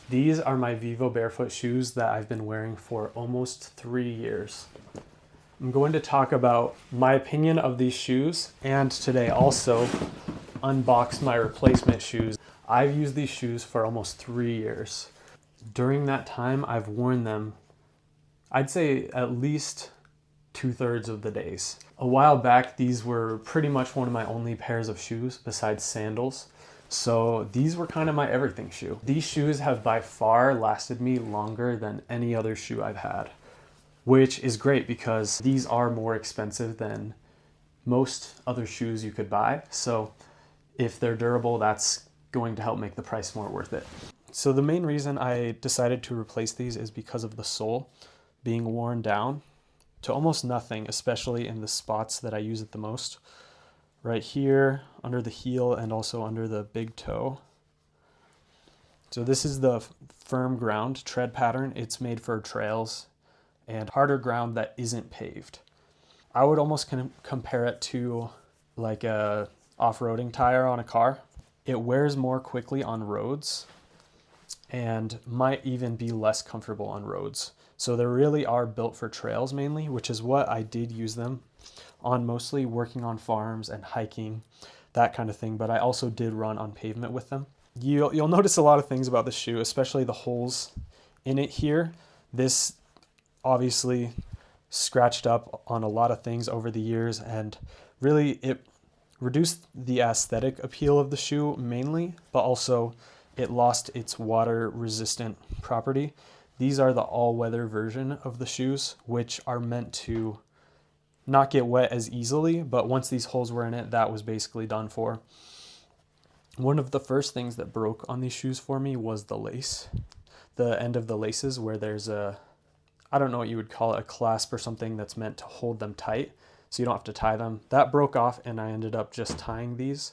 These are my Vivo Barefoot shoes that I've been wearing for almost 3 years. I'm going to talk about my opinion of these shoes and today also unbox my replacement shoes. I've used these shoes for almost 3 years. During that time, I've worn them, I'd say at least 2/3 of the days. A while back, these were pretty much one of my only pairs of shoes besides sandals. So these were kind of my everything shoe. These shoes have by far lasted me longer than any other shoe I've had, which is great because these are more expensive than most other shoes you could buy. So if they're durable, that's going to help make the price more worth it. So the main reason I decided to replace these is because of the sole being worn down to almost nothing, especially in the spots that I use it the most. Right here, under the heel, and also under the big toe. So this is the firm ground tread pattern. It's made for trails and harder ground that isn't paved. I would almost compare it to like a off-roading tire on a car. It wears more quickly on roads and might even be less comfortable on roads. So they really are built for trails mainly, which is what I did use them on, mostly working on farms and hiking, that kind of thing. But I also did run on pavement with them. You'll notice a lot of things about the shoe, especially the holes in it here. This obviously scratched up on a lot of things over the years, and really it reduced the aesthetic appeal of the shoe mainly, but also it lost its water resistant property. These are the all-weather version of the shoes, which are meant to not get wet as easily, but once these holes were in it, that was basically done for. One of the first things that broke on these shoes for me was the lace. The end of the laces where there's a, I don't know what you would call it, a clasp or something that's meant to hold them tight so you don't have to tie them. That broke off and I ended up just tying these,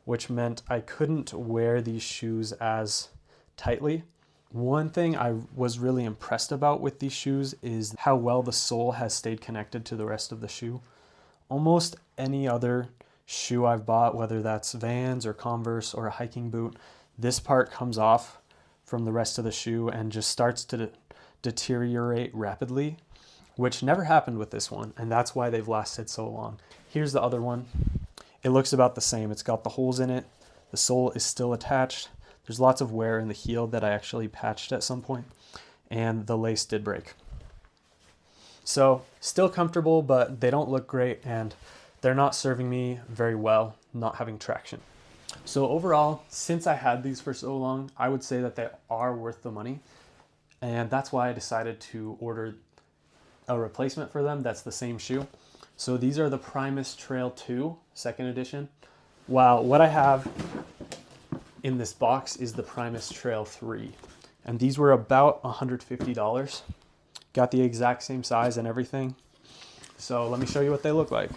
which meant I couldn't wear these shoes as tightly. One thing I was really impressed about with these shoes is how well the sole has stayed connected to the rest of the shoe. Almost any other shoe I've bought, whether that's Vans or Converse or a hiking boot, this part comes off from the rest of the shoe and just starts to deteriorate rapidly, which never happened with this one, and that's why they've lasted so long. Here's the other one. It looks about the same. It's got the holes in it. The sole is still attached. There's lots of wear in the heel that I actually patched at some point, and the lace did break. So still comfortable, but they don't look great, and they're not serving me very well, not having traction. So overall, since I had these for so long, I would say that they are worth the money, and that's why I decided to order a replacement for them that's the same shoe. So these are the Primus Trail 2 second edition, while what I have in this box is the Primus Trail 3. And these were about $150. Got the exact same size and everything. So let me show you what they look like.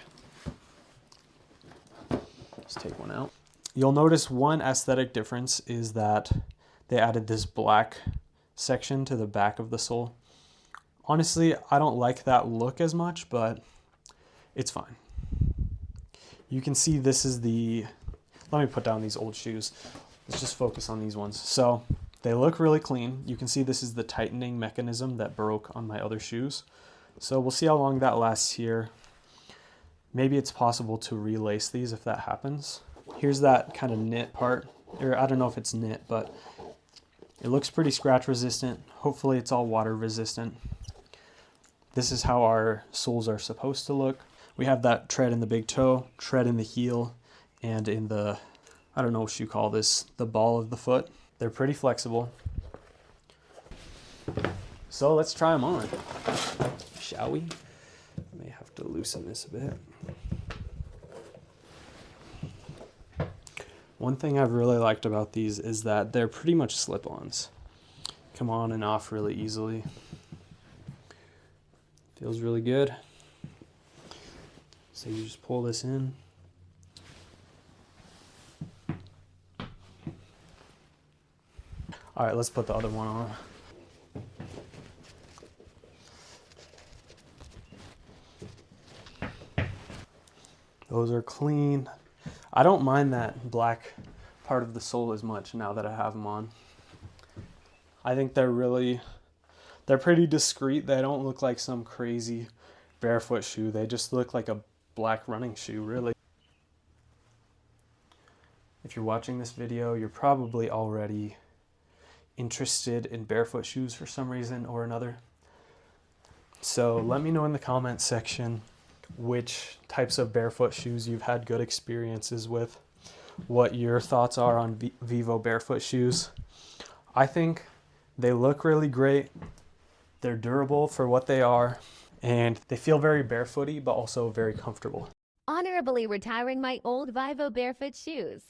Let's take one out. You'll notice one aesthetic difference is that they added this black section to the back of the sole. Honestly, I don't like that look as much, but it's fine. You can see this is the, let me put down these old shoes. Let's just focus on these ones. So they look really clean. You can see this is the tightening mechanism that broke on my other shoes. So we'll see how long that lasts here. Maybe it's possible to relace these if that happens. Here's that kind of knit part, or I don't know if it's knit, but it looks pretty scratch resistant. Hopefully it's all water resistant. This is how our soles are supposed to look. We have that tread in the big toe, tread in the heel, and in the, I don't know what you call this, the ball of the foot. They're pretty flexible. So let's try them on, shall we? I may have to loosen this a bit. One thing I've really liked about these is that they're pretty much slip-ons. Come on and off really easily. Feels really good. So you just pull this in. All right, let's put the other one on. Those are clean. I don't mind that black part of the sole as much now that I have them on. I think they're pretty discreet. They don't look like some crazy barefoot shoe. They just look like a black running shoe, really. If you're watching this video, you're probably already interested in barefoot shoes for some reason or another. So let me know in the comments section which types of barefoot shoes you've had good experiences with, what your thoughts are on Vivo barefoot shoes. I think they look really great. They're durable for what they are, and they feel very barefooty, but also very comfortable. Honorably retiring my old Vivo barefoot shoes.